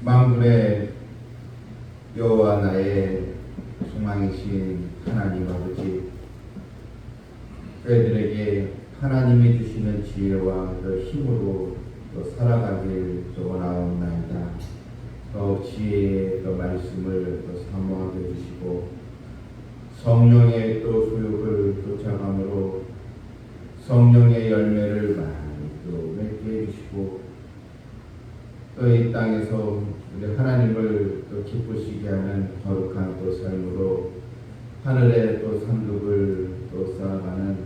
만군의 여호와 나의 소망이신 하나님 아버지, 저희들에게 하나님이 주시는 지혜와 또 힘으로 또 살아가길 원하옵나이다. 더욱 지혜의 또 말씀을 또 사모하게 해주시고 성령의 또 소욕을 쫓아감으로 성령의 열매를 많이 또 맺게 해주시고 또 이 땅에서 우리 하나님을 또 기쁘시게 하는 거룩한 또 삶으로 하늘의 또 상급을 또 쌓아가는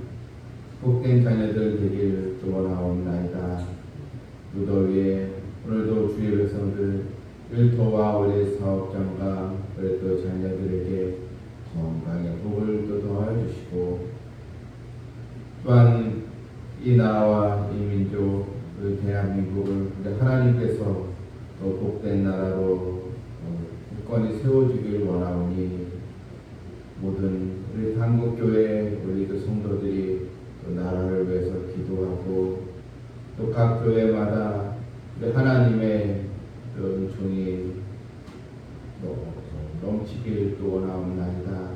복된 자녀들 되길 또 원하옵나이다. 무더위에 오늘도 주의 백성들 일터와 우리 사업장과 우리 또 자녀들에게 건강의 복을 또 더하여 주시고 또한 이 나라와 이 민족 우리 대한민국을 우리 하나님께서 또 복된 나라로 굳건히 세워주길 원하오니 모든 우리 한국교회 우리 그 성도들이 또 나라를 위해서 기도하고 또 각 교회마다 우리 하나님의 그 은총이 넘치길 또 원하옵나이다.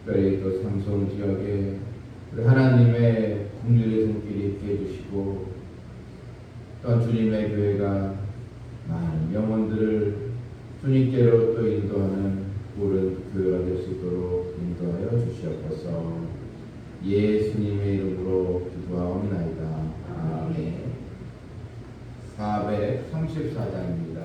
특별히 또 삼성 지역에 우리 하나님의 긍휼의 손길이 있게 해주시고 또한 주님의 교회가 많은 영혼들을 주님께로 또 인도하는 옳은 교회가 될 수 있도록 인도하여 주시옵소서. 예수님의 이름으로 기도하옵나이다. 아멘. 434장입니다.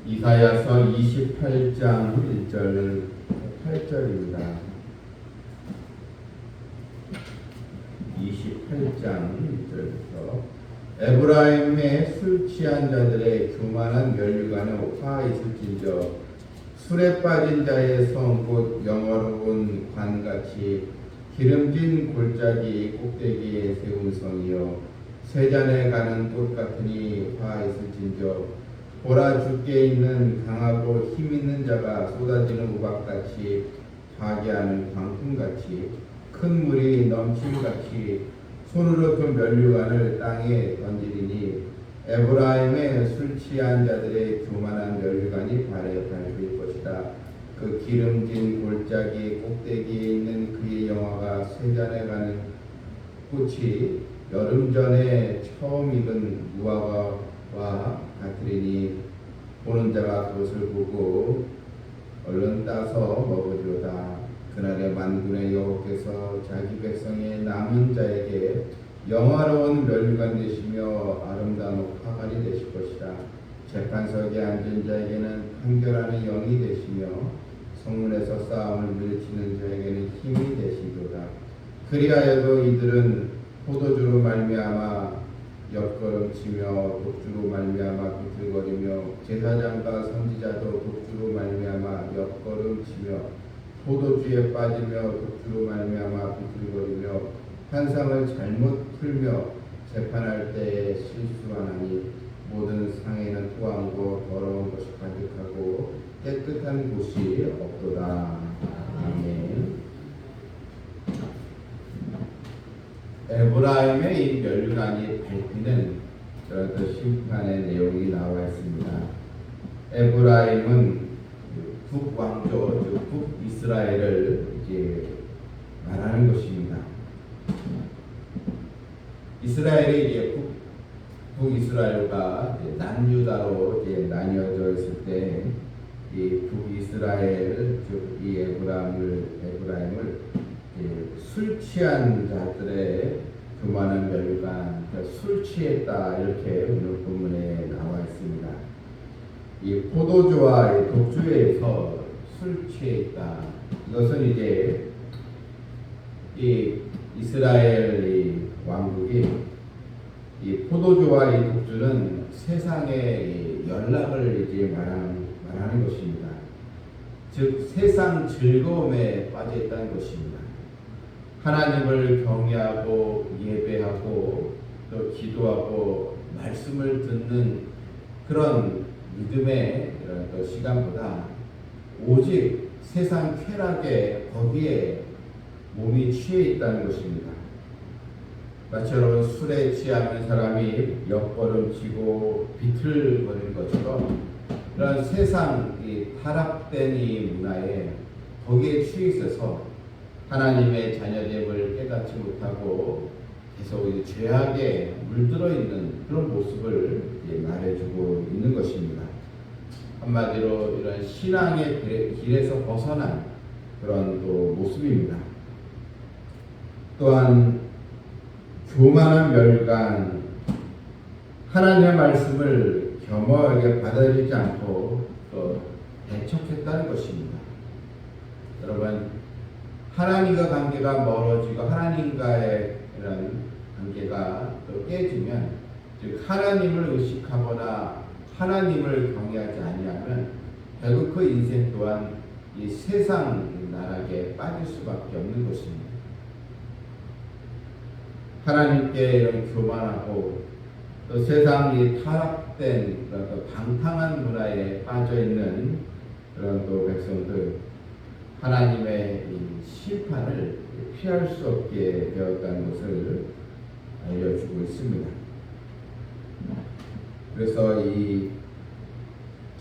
이사야서 28장 1절 8절입니다. 28장 1절부터 에브라임의 술 취한 자들의 교만한 면류관에 화 있을진저 술에 빠진 자의 성 곧 영화로운 관같이 기름진 골짜기 꼭대기에 세운 성이여 세잔에 가는 꽃 같으니 화 있을진저 보라 주께 있는 강하고 힘 있는 자가 쏟아지는 우박같이 파괴하는 광풍같이 큰 물이 넘침같이 손으로 그 면류관을 땅에 던지리니 에브라임의 술 취한 자들의 교만한 면류관이 발에 밟힐 것이다. 그 기름진 골짜기 꼭대기에 있는 그의 영화가 세잔에 가는 꽃이 여름 전에 처음 익은 무화과와 같으리니 보는 자가 그것을 보고 얼른 따서 먹으리로다. 그날에 만군의 여호와께서 자기 백성의 남은 자에게 영화로운 멸류관 되시며 아름다운 화관이 되실 것이라. 재판석에 앉은 자에게는 판결하는 영이 되시며 성문에서 싸움을 물리치는 자에게는 힘이 되시도다. 그리하여도 이들은 포도주로 말미암아 옆걸음치며 독주로 말미암아 비틀거리며 제사장과 선지자도 독주로 말미암아 옆걸음치며 포도주에 빠지며 독주로 말미암아 비틀거리며 환상을 잘못 풀며 재판할 때에 실수하나니 모든 상에는 토함과 더러운 것이 가득하고 깨끗한 곳이 없도다. 아멘. 에브라임의 이 멸류관이 밟히는 그런 또 심판의 내용이 나와 있습니다. 에브라임은 북왕조, 즉 북이스라엘을 이제 말하는 것입니다. 이스라엘이 이제 북이스라엘과 남유다로 이제 나뉘어져 있을 때, 이 북이스라엘, 즉 이 에브라임을 술 취한 자들의 교만한 멸류관, 술 취했다, 이렇게 오늘 본문에 나와 있습니다. 이 포도주와 이 독주에서 술 취해 있다. 이것은 이제 이 이스라엘 왕국이 이 포도주와 이 독주는 세상의 연락을 이제 말하는 것입니다. 즉 세상 즐거움에 빠져 있다는 것입니다. 하나님을 경외하고 예배하고 또 기도하고 말씀을 듣는 그런 믿음의 이런 또 시간보다 오직 세상 쾌락에 거기에 몸이 취해 있다는 것입니다. 마치 여러분 술에 취하면 사람이 옆걸음치고 비틀거리는 것처럼 그런 세상 이 타락된 이 문화에 거기에 취해 있어서 하나님의 자녀됨을 깨닫지 못하고 계속 죄악에 물들어 있는 그런 모습을 말해주고 있는 것입니다. 한마디로 이런 신앙의 길에서 벗어난 그런 또 모습입니다. 또한 교만한 멸류관, 하나님의 말씀을 겸허하게 받아들이지 않고 또 배척했다는 것입니다. 여러분, 하나님과 관계가 멀어지고 하나님과의 이런 관계가 또 깨지면, 즉 하나님을 의식하거나 하나님을 경외하지 아니하면 결국 그 인생 또한 이 세상 나락에 빠질 수밖에 없는 것입니다. 하나님께 이런 교만하고 또 세상이 타락된 그런 또 방탕한 문화에 빠져 있는 그런 또 백성들, 하나님의 이 심판을 피할 수 없게 되었다는 것을 알려주고 있습니다. 그래서 이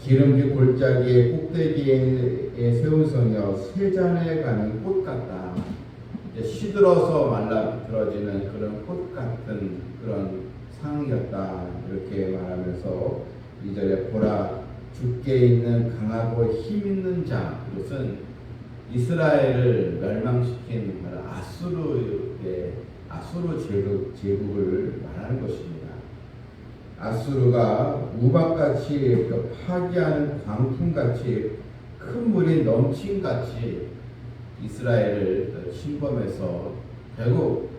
기름진 골짜기의 꼭대기에 세운 성이여 세잔에 가는 꽃 같다. 시들어서 말라 비틀어지는 그런 꽃 같은 그런 상이었다, 이렇게 말하면서 2절에 보라 주께 있는 강하고 힘 있는 자, 이것은 이스라엘을 멸망시킨 아수르 제국을 말하는 것입니다. 아수르가 우박같이 파괴하는 광풍같이 큰 물이 넘친같이 이스라엘을 침범해서 결국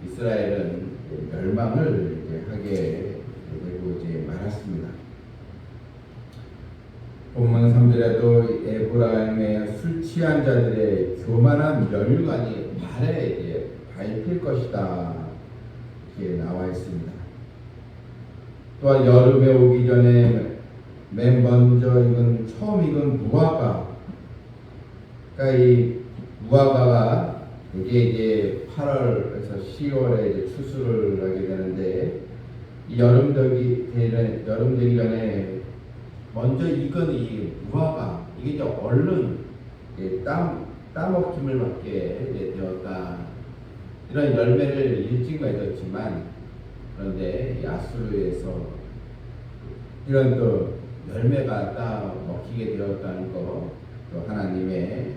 이스라엘은 멸망을 하게 되고 말았습니다. 본문 3절에도 에브라임의 술 취한 자들의 교만한 멸류관이 발에 밟힐 것이다, 이렇게 나와 있습니다. 또한 여름에 오기 전에 맨 먼저 처음 익은 무화과, 그러니까 이 무화과가 이게 8월에서 10월에 추수를 하게 되는데, 이 여름 되기 전에 먼저 익은 이 무화과, 이게 얼른 따먹힘을 받게 되었다. 이런 열매를 일찍 맺었지만 그런데 야수르에서 이런 또 열매가 딱 먹히게 되었다는 것, 또 하나님의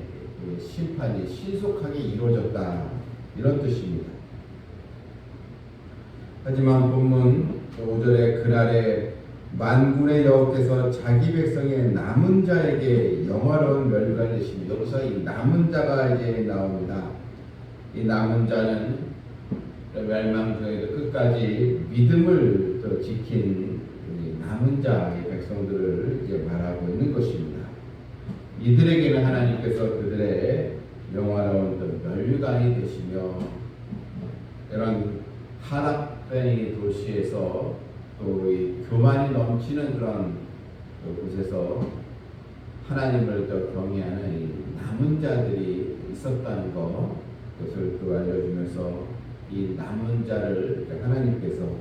심판이 신속하게 이루어졌다 이런 뜻입니다. 하지만 본문 5절에 그날에 만군의 여호께서 자기 백성의 남은 자에게 영화로운 멸관을 내시며, 여기서 이 남은 자가 이제 나옵니다. 이 남은 자는 멸망 중에도 끝까지 믿음을 또 지킨 남은 자의 백성들을 이제 말하고 있는 것입니다. 이들에게는 하나님께서 그들의 영화로운 또 멸관이 되시며, 이런 타락된 도시에서 또 이 교만이 넘치는 그런 곳에서 하나님을 또 경외하는 이 남은 자들이 있었다는 것, 그것을 또 알려주면서 이 남은 자를 하나님께서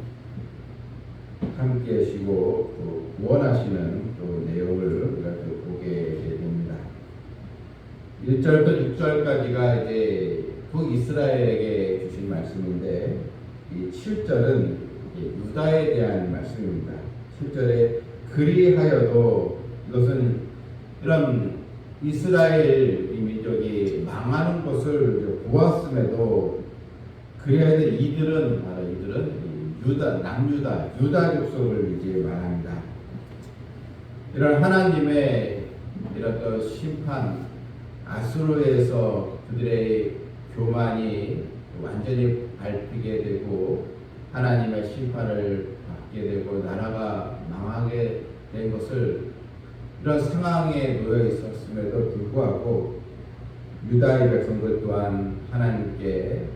함께 하시고 또 구원하시는 또 내용을 우리가 또 보게 됩니다. 1절부터 6절까지가 이제 북이스라엘에게 주신 말씀인데, 이 7절은 유다에 대한 말씀입니다. 7절에 그리하여도, 이것은 이런 이스라엘 이 민족이 망하는 것을 보았음에도 그래야 될 이들은 유다, 남유다, 유다 족속을 이제 말합니다. 이런 하나님의 이런 또 심판, 아수르에서 그들의 교만이 완전히 밟히게 되고 하나님의 심판을 받게 되고 나라가 망하게 된 것을, 이런 상황에 놓여 있었음에도 불구하고 유다의 백성들 또한 하나님께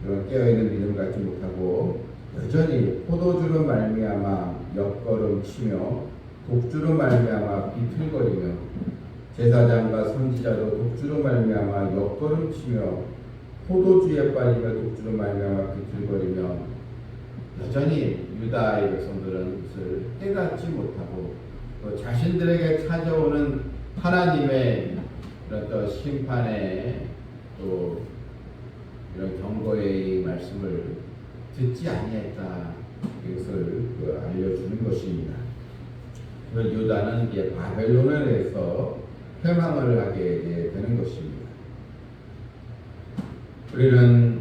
그런 깨어있는 믿음을 갖지 못하고 여전히 포도주로 말미암아 옆걸음치며 독주로 말미암아 비틀거리며, 제사장과 선지자도 독주로 말미암아 옆걸음치며 포도주에 빠지며 독주로 말미암아 비틀거리며, 여전히 유다의 백성들은 그것을 깨닫지 못하고 또 자신들에게 찾아오는 하나님의 이런 또 심판의 또 이런 경고의 말씀을 듣지 아니했다, 이것을 알려주는 것입니다. 유다는 이제 바벨론에서 회망을 하게 되는 것입니다. 우리는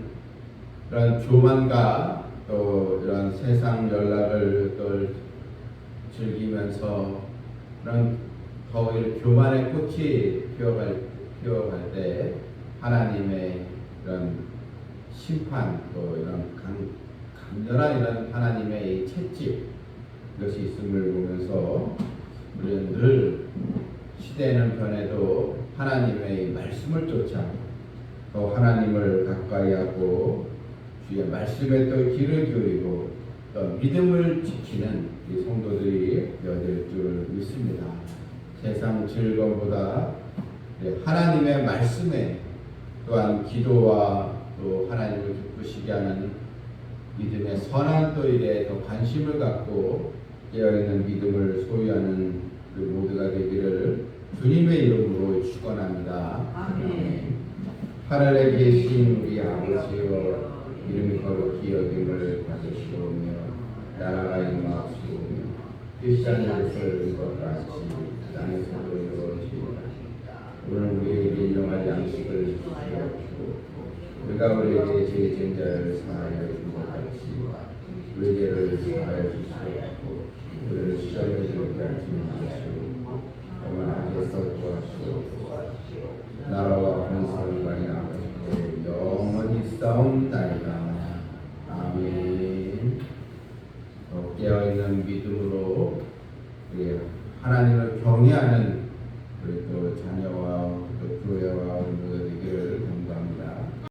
이런 교만과 또 이런 세상 연락을 또 즐기면서 이런 더 교만의 꽃이 피어갈 때 하나님의 이런 심판, 또 이런 강렬한 이런 하나님의 채찍, 이것이 있음을 보면서 우리는 늘 시대는 변해도 하나님의 말씀을 쫓아 또 하나님을 가까이 하고 주의 말씀에 또 귀를 기울이고 또 믿음을 지키는 이 성도들이 되어질 줄 믿습니다. 세상 즐거움보다 하나님의 말씀에, 또한 기도와 또 하나님을 기쁘시게 하는 믿음의 선한 또 일에 더 관심을 갖고 깨어있는 믿음을 소유하는 그 모두가 되기를 주님의 이름으로 축원합니다. 아멘. 하늘에 계신 우리 아버지여, 이름이 거룩히 여김을 받으시오며 나라가 임하옵시오며 뜻이 하늘에서 이것 같이 땅에서도 이루어지이다. 오늘 우리에게 일용할 양식을 주시옵시고 우리가 우리에게 죄진 자를 사하여 준 것 같이 우리 죄를 사하여 주시옵고 우리를 시험에 들게 하지 마시고 다만 악에서 구하시옵소서. 나라와 권세와 영광이 영원히 싸움나이다. 아멘. 깨어있는 믿음으로